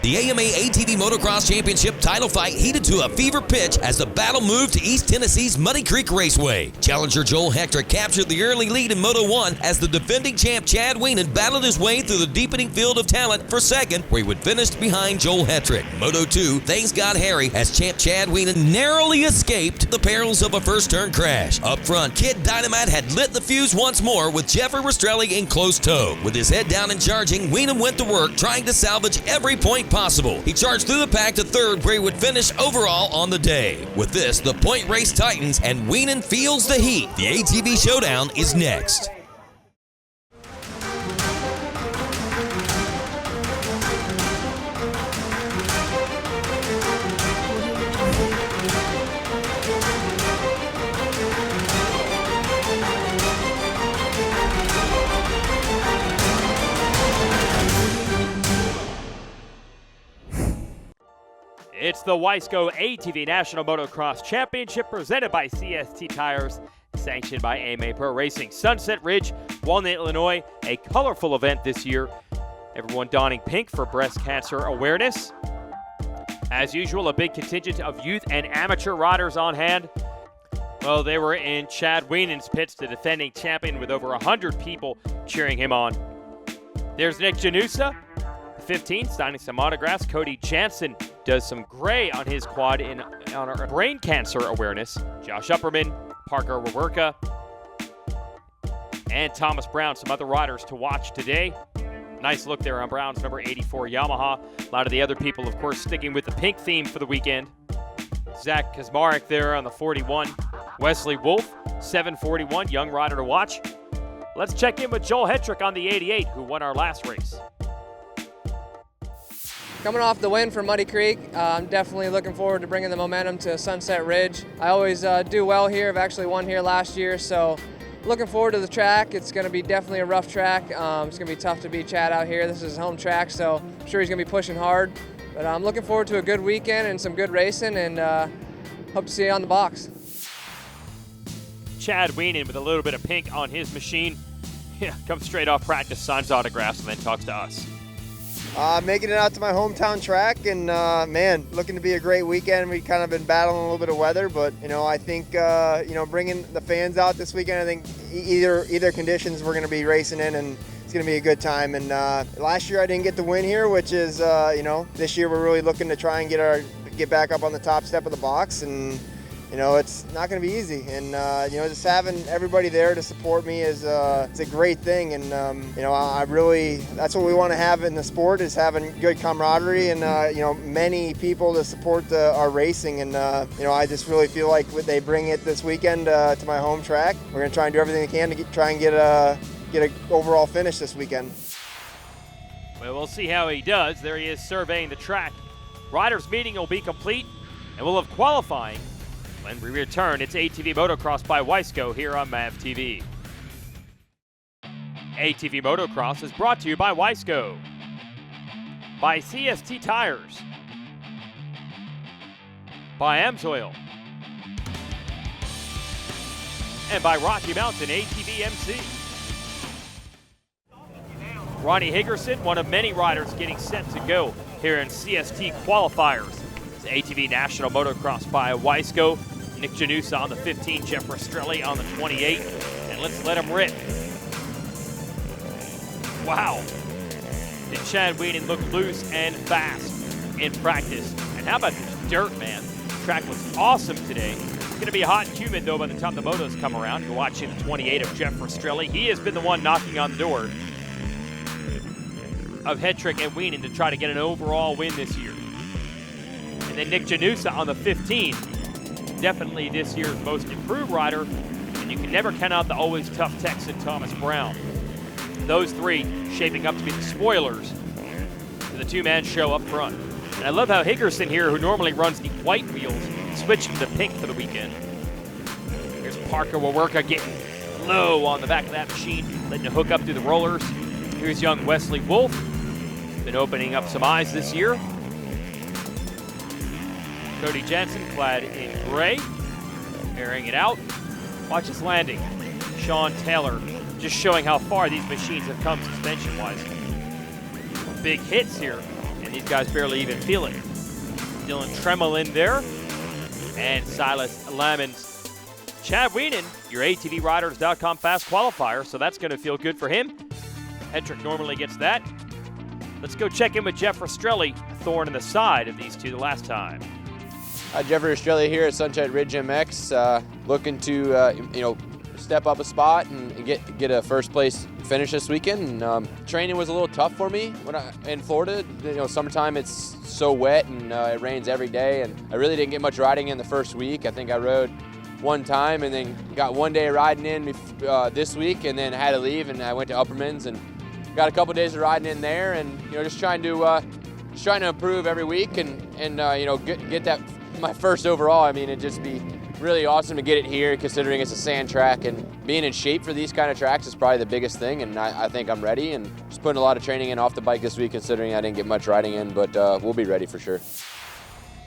The AMA ATV Motocross Championship title fight heated to a fever pitch as the battle moved to East Tennessee's Muddy Creek Raceway. Challenger Joel Hector captured the early lead in Moto 1 as the defending champ Chad Wienen battled his way through the deepening field of talent for second, where he would finish behind Joel Hetrick. Moto 2, things got hairy as champ Chad Wienen narrowly escaped the perils of a first-turn crash. Up front, Kid Dynamite had lit the fuse once more with Jeffrey Rastrelli in close tow. With his head down and charging, Wienen went to work trying to salvage every point possible. He charged through the pack to third, where he would finish overall on the day. With this, the point race tightens and Wienen feels the heat. The ATV Showdown is next. It's the Wiseco ATV National Motocross Championship presented by CST Tires, sanctioned by AMA Pro Racing. Sunset Ridge, Walnut, Illinois, a colorful event this year. Everyone donning pink for breast cancer awareness. As usual, a big contingent of youth and amateur riders on hand. Well, they were in Chad Wienen's pits, the defending champion, with over 100 people cheering him on. There's Nick Janusa, 15, signing some autographs. Cody Jansen does some gray on his quad in honor of brain cancer awareness. Josh Upperman, Parker Wawerka, and Thomas Brown, some other riders to watch today. Nice look there on Brown's number 84 Yamaha. A lot of the other people, of course, sticking with the pink theme for the weekend. Zach Kazmarek there on the 41. Wesley Wolf, 741, young rider to watch. Let's check in with Joel Hetrick on the 88, who won our last race. Coming off the win from Muddy Creek, I'm definitely looking forward to bringing the momentum to Sunset Ridge. I always do well here. I've actually won here last year, so looking forward to the track. It's going to be definitely a rough track. It's going to be tough to beat Chad out here. This is his home track, so I'm sure he's going to be pushing hard. But I'm looking forward to a good weekend and some good racing, and hope to see you on the box. Chad Wienen with a little bit of pink on his machine. Yeah, comes straight off practice, signs autographs, and then talks to us. Making it out to my hometown track, and man, looking to be a great weekend. We've kind of been battling a little bit of weather, but I think bringing the fans out this weekend, I think either conditions we're going to be racing in, and it's going to be a good time. And last year I didn't get the win here, which is this year we're really looking to try and get back up on the top step of the box, and it's not going to be easy. And just having everybody there to support me is it's a great thing. And I really, that's what we want to have in the sport, is having good camaraderie and many people to support our racing. And I just really feel like they bring it this weekend to my home track. We're going to try and do everything we can to try and get an overall finish this weekend. Well, we'll see how he does. There he is surveying the track. Riders meeting will be complete, and we'll have qualifying. When we return, it's ATV Motocross by Wiseco here on MAV TV. ATV Motocross is brought to you by Wiseco, by CST Tires, by Amsoil, and by Rocky Mountain ATV MC. Ronnie Higgerson, one of many riders getting set to go here in CST qualifiers. It's ATV National Motocross by Wiseco. Nick Janusa on the 15, Jeff Rastrelli on the 28, and let's let him rip. Wow. Did Chad Wienen look loose and fast in practice? And how about this dirt, man? The track was awesome today. It's going to be hot and humid, though, by the time the motos come around. You're watching the 28 of Jeff Rastrelli. He has been the one knocking on the door of Hetrick and Wienen to try to get an overall win this year. And then Nick Janusa on the 15. Definitely this year's most improved rider, and you can never count out the always tough Texan Thomas Brown. Those three shaping up to be the spoilers to the two-man show up front. And I love how Higgerson here, who normally runs the white wheels, switched to pink for the weekend. Here's Parker Wawerka getting low on the back of that machine, letting it hook up through the rollers. Here's young Wesley Wolf, been opening up some eyes this year. Cody Jansen clad in gray, airing it out. Watch his landing. Sean Taylor just showing how far these machines have come suspension-wise. Big hits here and these guys barely even feel it. Dylan Tremmel in there, and Silas Lamons. Chad Wienen, your ATVRiders.com fast qualifier, so that's going to feel good for him. Hetrick normally gets that. Let's go check in with Jeff Rastrelli, thorn in the side of these two the last time. Jeffrey Rastrelli here at Sunset Ridge MX, looking to step up a spot and get a first place finish this weekend. And, training was a little tough for me when in Florida. Summertime it's so wet and it rains every day, and I really didn't get much riding in the first week. I think I rode one time and then got one day riding in this week, and then had to leave and I went to Upperman's and got a couple days of riding in there, and just trying to improve every week and get that my first overall. I mean, it'd just be really awesome to get it here, considering it's a sand track, and being in shape for these kind of tracks is probably the biggest thing, and I think I'm ready, and just putting a lot of training in off the bike this week, considering I didn't get much riding in, but we'll be ready for sure.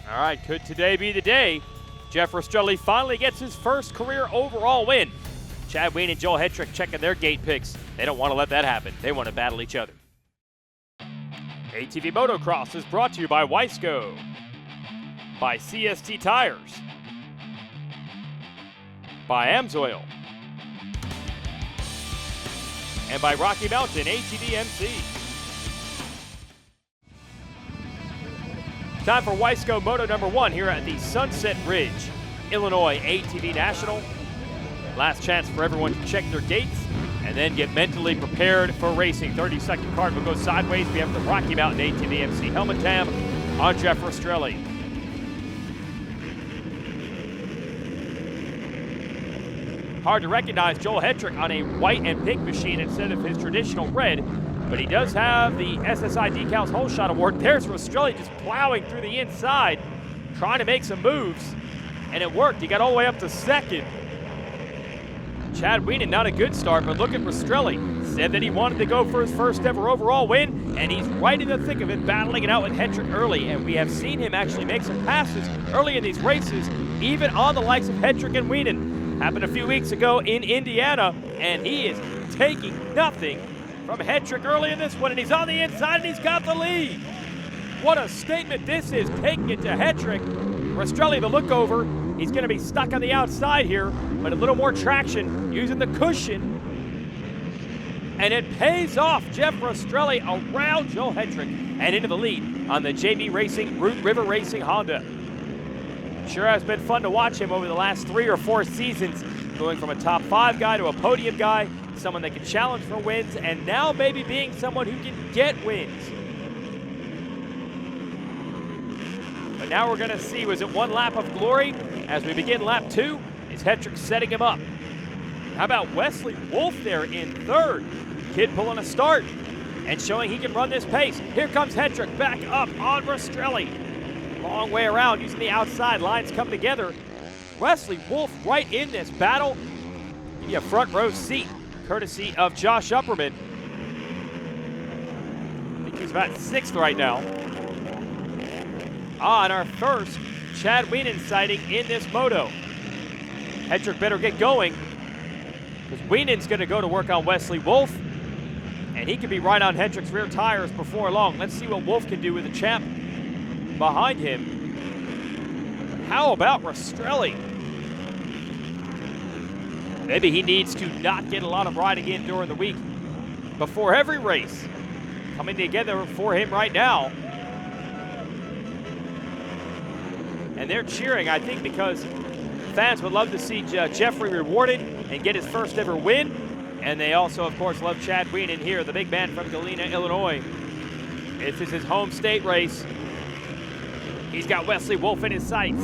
All right, could today be the day Jeff Rastrelli finally gets his first career overall win? Chad Wienen and Joel Hetrick checking their gate picks. They don't want to let that happen. They want to battle each other. ATV Motocross is brought to you by Wiseco, by CST Tires, by Amsoil, and by Rocky Mountain ATV MC. Time for Wiseco Moto number 1 here at the Sunset Ridge, Illinois ATV National. Last chance for everyone to check their gates and then get mentally prepared for racing. 30-second card will go sideways. We have the Rocky Mountain ATV MC helmet tab on Jeff Rastrelli. Hard to recognize Joel Hetrick on a white and pink machine instead of his traditional red, but he does have the SSI Decals Hole Shot Award. There's Rastrelli just plowing through the inside, trying to make some moves, and it worked. He got all the way up to second. Chad Wienen, not a good start, but look at Rastrelli. Said that he wanted to go for his first ever overall win, and he's right in the thick of it, battling it out with Hetrick early, and we have seen him actually make some passes early in these races, even on the likes of Hetrick and Wienen. Happened a few weeks ago in Indiana, and he is taking nothing from Hetrick early in this one, and he's on the inside, and he's got the lead. What a statement this is, taking it to Hetrick. Rastrelli, the look over, he's going to be stuck on the outside here, but a little more traction using the cushion, and it pays off. Jeff Rastrelli around Joel Hetrick and into the lead on the JB Racing Root River Racing Honda. Sure has been fun to watch him over the last 3 or 4 seasons, going from a top 5 guy to a podium guy, someone that can challenge for wins, and now maybe being someone who can get wins. But now we're going to see, was it one lap of glory? As we begin lap 2, is Hetrick setting him up. How about Wesley Wolf there in third? Kid pulling a start and showing he can run this pace. Here comes Hetrick back up on Rastrelli. Long way around, using the outside, lines come together. Wesley Wolf right in this battle. Give you a front row seat, courtesy of Josh Upperman. I think he's about 6th right now. On our first Chad Wienen sighting in this moto. Hetrick better get going, because Wienen's going to go to work on Wesley Wolf, and he could be right on Hetrick's rear tires before long. Let's see what Wolf can do with the champ behind him. How about Rastrelli? Maybe he needs to not get a lot of riding in during the week before every race. Coming together for him right now. And they're cheering, I think, because fans would love to see Jeffrey rewarded and get his first ever win. And they also, of course, love Chad Wienen here, the big man from Galena, Illinois. This is his home state race. He's got Wesley Wolf in his sights.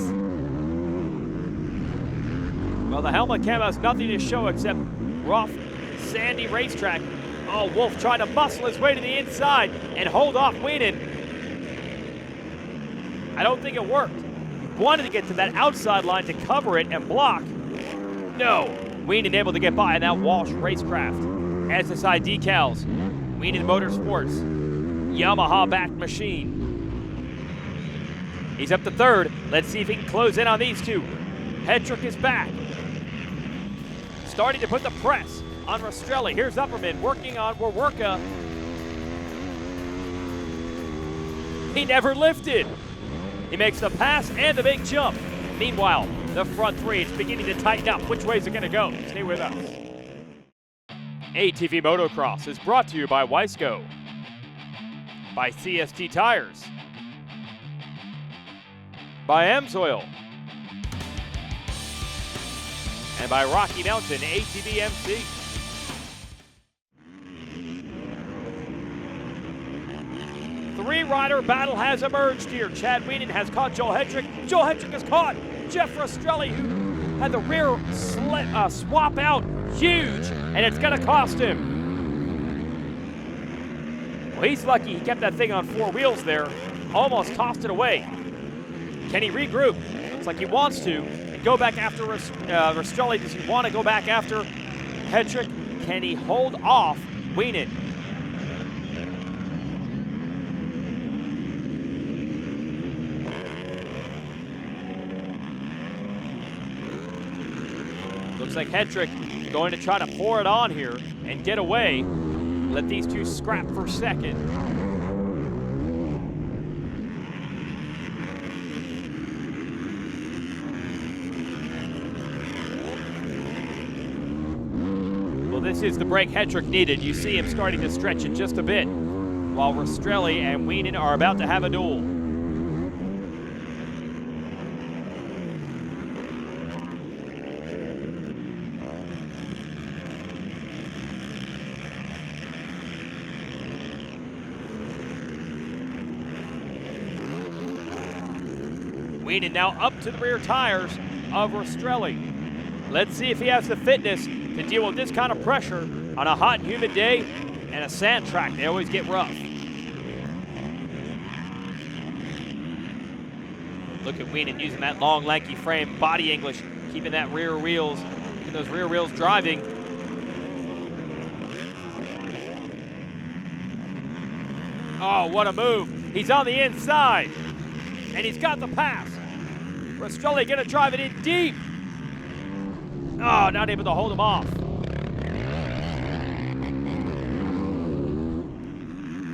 Well, the helmet cam has nothing to show except rough, sandy racetrack. Oh, Wolf trying to muscle his way to the inside and hold off Wienen. I don't think it worked. Wanted to get to that outside line to cover it and block. No, Wienen able to get by that Walsh Racecraft. SSI Decals, Wienen Motorsports, Yamaha back machine. He's up to third. Let's see if he can close in on these two. Hetrick is back. Starting to put the press on Rastrelli. Here's Upperman working on Wawerka. He never lifted. He makes the pass and the big jump. Meanwhile, the front three is beginning to tighten up. Which way is it going to go? Stay with us. ATV Motocross is brought to you by Wiseco, by CST Tires, by Amsoil, and by Rocky Mountain ATV MC. Three-rider battle has emerged here. Chad Wienen has caught Joel Hetrick. Joel Hetrick has caught Jeff Rastrelli, who had the rear swap out huge, and it's going to cost him. Well, he's lucky he kept that thing on four wheels there. Almost tossed it away. Can he regroup? Looks like he wants to. And go back after Rastrelli. Does he want to go back after Hetrick? Can he hold off Wienen? Looks like Hetrick going to try to pour it on here and get away. Let these two scrap for second. Well, this is the break Hetrick needed. You see him starting to stretch it just a bit, while Rastrelli and Wienen are about to have a duel. Wienen now up to the rear tires of Rastrelli. Let's see if he has the fitness to deal with this kind of pressure on a hot and humid day and a sand track. They always get rough. Look at Wienen using that long, lanky frame, body English, keeping those rear wheels driving. Oh, what a move. He's on the inside, and he's got the pass. Rastrelli gonna drive it in deep. Oh, not able to hold him off.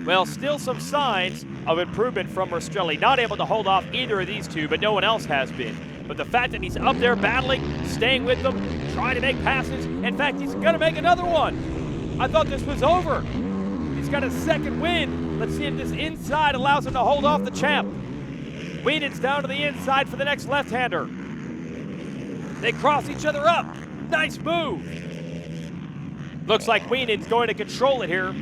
Well, still some signs of improvement from Rastrelli. Not able to hold off either of these two, but no one else has been. But the fact that he's up there battling, staying with them, trying to make passes. In fact, he's gonna make another one. I thought this was over. He's got a second win. Let's see if this inside allows him to hold off the champ. Wienen's down to the inside for the next left-hander. They cross each other up. Nice move. Looks like Wienen's going to control it here.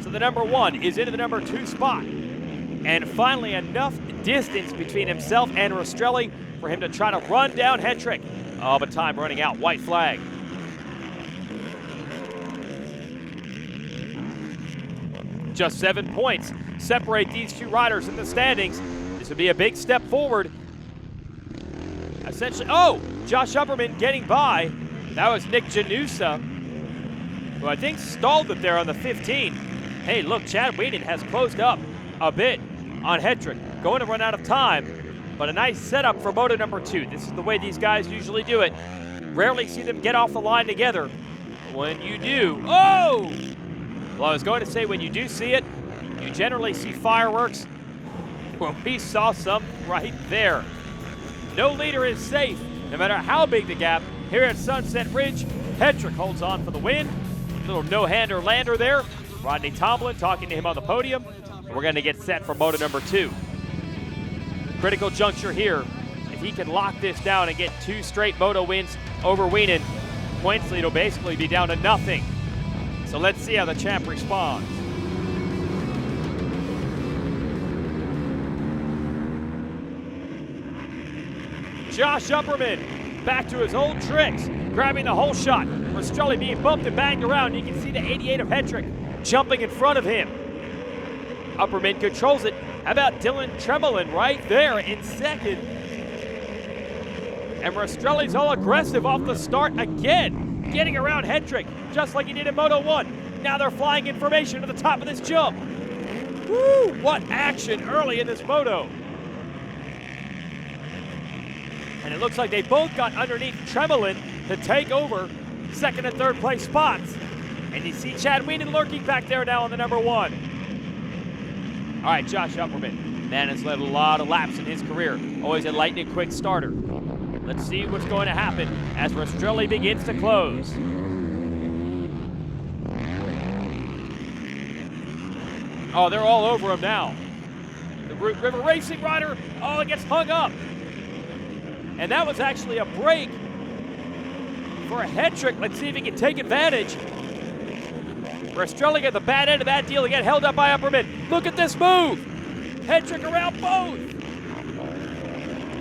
So the number one is into the number two spot. And finally enough distance between himself and Rastrelli for him to try to run down Hetrick. Oh, but time running out. White flag. Just 7 points separate these two riders in the standings. This would be a big step forward. Essentially, oh, Josh Upperman getting by. That was Nick Janusa, who I think stalled it there on the 15. Hey, look, Chad Wienen has closed up a bit on Hetrick. Going to run out of time, but a nice setup for Moto number 2. This is the way these guys usually do it. Rarely see them get off the line together. When you do, oh! Well, I was going to say when you do see it, you generally see fireworks. Well, we saw some right there. No leader is safe, no matter how big the gap. Here at Sunset Ridge, Hetrick holds on for the win. Little no-hander lander there. Rodney Tomlin talking to him on the podium. We're going to get set for Moto number 2. Critical juncture here. If he can lock this down and get 2 straight Moto wins over Wienen, points lead will basically be down to nothing. So let's see how the champ responds. Josh Upperman back to his old tricks, grabbing the whole shot. Rastrelli being bumped and banged around. You can see the 88 of Hetrick jumping in front of him. Upperman controls it. How about Dylan Tremelin right there in second? And Rastrelli's all aggressive off the start again, getting around Hetrick, just like he did in Moto 1. Now they're flying in formation to the top of this jump. Woo, what action early in this moto. And it looks like they both got underneath Tremelin to take over second and third place spots. And you see Chad Wienen lurking back there now on the number 1. All right, Josh Upperman Man has led a lot of laps in his career. Always a lightning quick starter. Let's see what's going to happen as Rastrelli begins to close. Oh, they're all over him now. The Root River Racing rider, oh, it gets hung up. And that was actually a break for a Hetrick. Let's see if he can take advantage. Rastrelli got the bad end of that deal. He got held up by Upperman. Look at this move. Hetrick around both.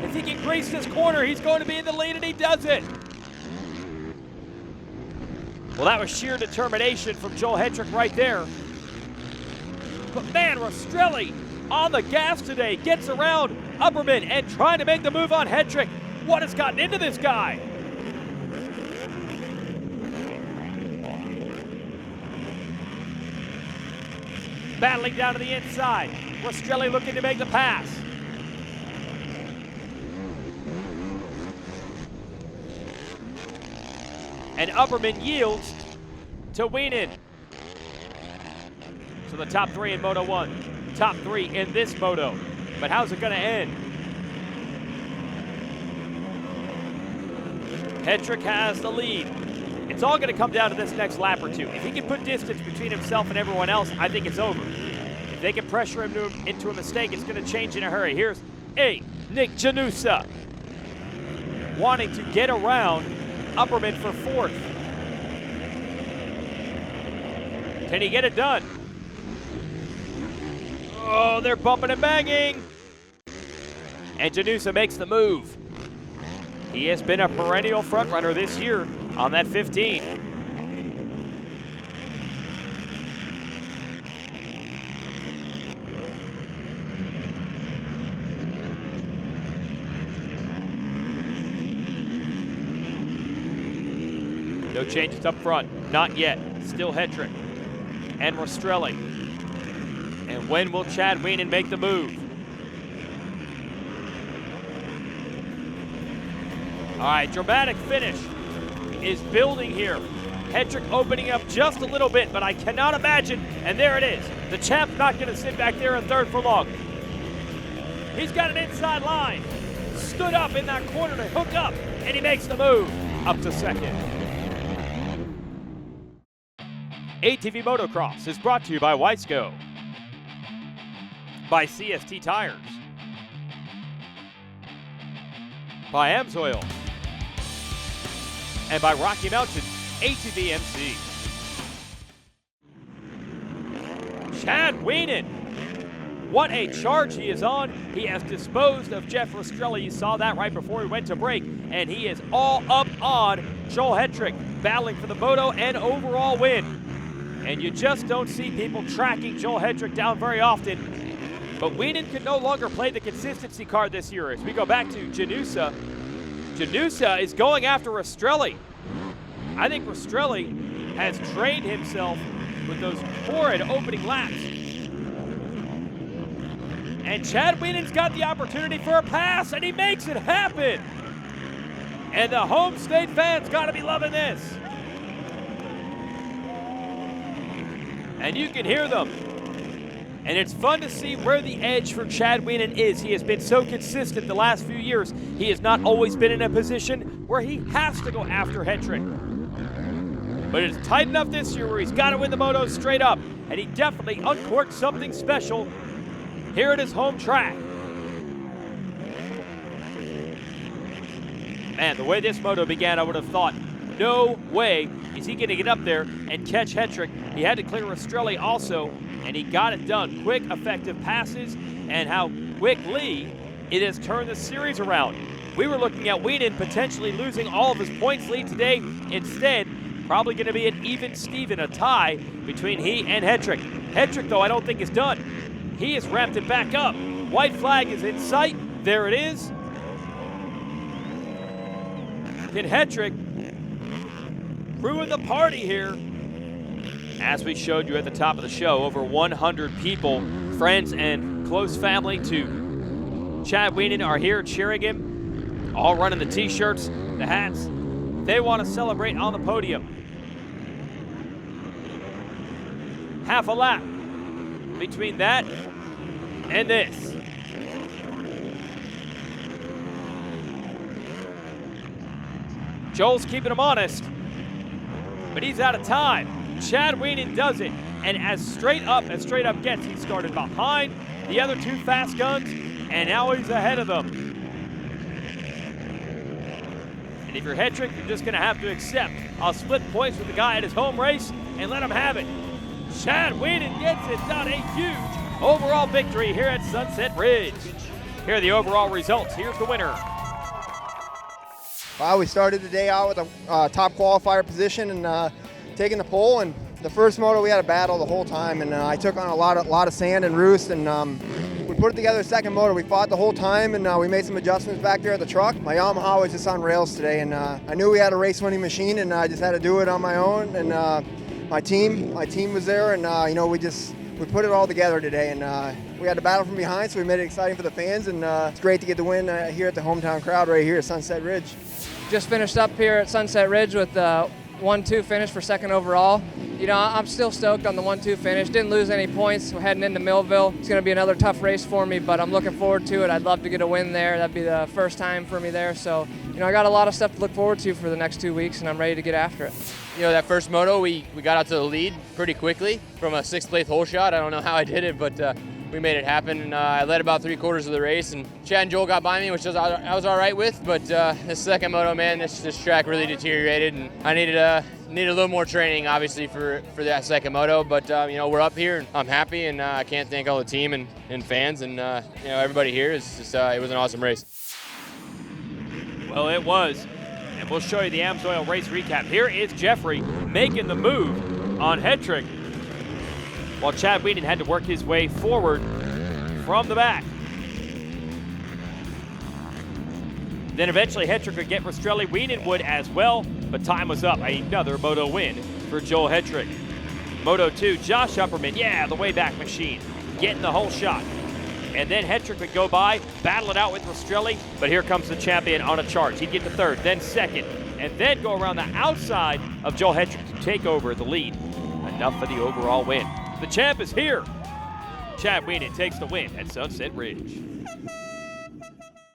If he can grace this corner, he's going to be in the lead, and he does it. Well, that was sheer determination from Joel Hetrick right there. But man, Rastrelli on the gas today, gets around Upperman and trying to make the move on Hetrick. What has gotten into this guy? Battling down to the inside. Rastrelli looking to make the pass. And Upperman yields to Wienen. So the top three in Moto 1, top three in this Moto. But how's it gonna end? Hetrick has the lead. It's all gonna come down to this next lap or two. If he can put distance between himself and everyone else, I think it's over. If they can pressure him into a mistake, it's gonna change in a hurry. Here's Nick Janusa wanting to get around Upperman for fourth. Can he get it done? Oh, they're bumping and banging. And Janusa makes the move. He has been a perennial frontrunner this year on that 15. No changes up front, not yet. Still Hetrick and Rastrelli. And when will Chad Wienen make the move? All right, dramatic finish is building here. Hetrick opening up just a little bit, but I cannot imagine, and there it is. The champ's not gonna sit back there in third for long. He's got an inside line. Stood up in that corner to hook up, and he makes the move up to second. ATV Motocross is brought to you by Wiseco, by CST Tires, by Amsoil, and by Rocky Mountain ATV MC. Chad Wienen, what a charge he is on. He has disposed of Jeff Rastrelli. You saw that right before we went to break, and he is all up on Joel Hetrick, battling for the moto and overall win. And you just don't see people tracking Joel Hetrick down very often. But Wienen can no longer play the consistency card this year. As we go back to Janusa, Janusa is going after Rastrelli. I think Rastrelli has trained himself with those horrid opening laps. And Chad Wienen's got the opportunity for a pass, and he makes it happen. And the home state fans got to be loving this. And you can hear them. And it's fun to see where the edge for Chad Wienen is. He has been so consistent the last few years. He has not always been in a position where he has to go after Hetrick. But it's tight enough this year where he's got to win the moto straight up. And he definitely uncorked something special here at his home track. Man, the way this moto began, I would have thought, no way is he going to get up there and catch Hetrick. He had to clear Rastrelli also, and he got it done. Quick, effective passes, and how quickly it has turned the series around. We were looking at Wienen potentially losing all of his points lead today. Instead, probably going to be an even Steven, a tie between he and Hetrick. Hetrick, though, I don't think is done. He has wrapped it back up. White flag is in sight. There it is. Can Hetrick ruin the party here? As we showed you at the top of the show, over 100 people, friends and close family to Chad Wienen are here cheering him, all running the t-shirts, the hats. They want to celebrate on the podium. Half a lap between that and this. Joel's keeping him honest, but he's out of time. Chad Wienen does it, and as straight up gets, he started behind the other two fast guns, and now he's ahead of them. And if you're Hetrick, you're just gonna have to accept I'll split points with the guy at his home race and let him have it. Chad Wienen gets it done, a huge overall victory here at Sunset Ridge. Here are the overall results. Here's the winner. Wow, we started the day out with a top qualifier position and taking the pole. And the first moto we had a battle the whole time, and I took on a lot of sand and roost, and we put it together. Second motor, we fought the whole time, and we made some adjustments back there at the truck. My Yamaha was just on rails today, and I knew we had a race-winning machine, and I just had to do it on my own. And my team was there, and we put it all together today, and we had to battle from behind, so we made it exciting for the fans, and it's great to get the win here at the hometown crowd right here at Sunset Ridge. Just finished up here at Sunset Ridge with the 1-2 finish for second overall. You know, I'm still stoked on the 1-2 finish. Didn't lose any points. We're heading into Millville. It's going to be another tough race for me, but I'm looking forward to it. I'd love to get a win there. That'd be the first time for me there. So, you know, I got a lot of stuff to look forward to for the next 2 weeks, and I'm ready to get after it. You know, that first moto, we got out to the lead pretty quickly from a 6th place hole shot. I don't know how I did it, but we made it happen. And I led about 3/4 of the race, and Chad and Joel got by me, which I was all right with. But this second moto, man, this track really deteriorated, and I needed a little more training, obviously, for that second moto. But you know, we're up here, and I'm happy, and I can't thank all the team and fans and you know, everybody here. It's just it was an awesome race. Well, it was. And we'll show you the AMSOIL race recap. Here is Jeffrey making the move on Hetrick, while Chad Wienen had to work his way forward from the back. Then eventually Hetrick would get Rastrelli. Wienen would as well, but time was up. Another Moto win for Joel Hetrick. Moto 2, Josh Upperman, yeah, the way back machine, getting the whole shot. And then Hetrick would go by, battle it out with Rastrelli, but here comes the champion on a charge. He'd get to third, then second, and then go around the outside of Joel Hetrick to take over the lead. Enough for the overall win. The champ is here. Chad Wienen takes the win at Sunset Ridge.